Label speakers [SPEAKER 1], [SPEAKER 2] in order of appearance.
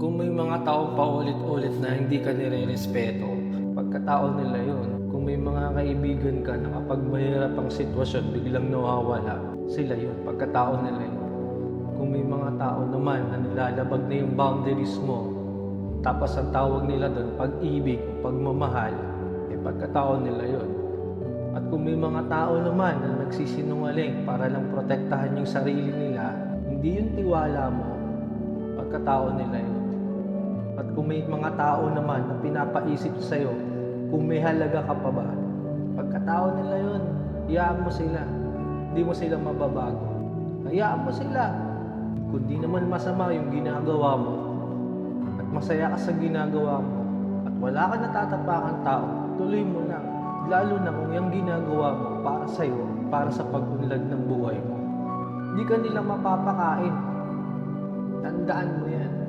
[SPEAKER 1] Kung may mga taong paulit-ulit na hindi ka nirerespeto, pagkatao nila yun. Kung may mga kaibigan ka na kapag mahirap ang sitwasyon, biglang nawawala, sila yun, pagkatao nila yun. Kung may mga tao naman na nilalabag na yung boundaries mo, tapos ang tawag nila doon, pag-ibig, pagmamahal, pagkatao nila yun. At kung may mga tao naman na nagsisinungaling para lang protektahan yung sarili nila, hindi yung tiwala mo, pagkatao nila yun. At kung may mga tao naman na pinapaisip sa'yo, kung may halaga ka pa ba, pagkatao nila yun, hayaan mo sila. Hindi mo sila mababago. Hayaan mo sila. Kung di naman masama yung ginagawa mo, at masaya ka sa ginagawa mo, at wala ka natatapakan tao, tuloy mo lang. Lalo na kung yung ginagawa mo para sa'yo, para sa pag-unlad ng buhay mo. Hindi ka nila mapapakain. Tandaan mo yan.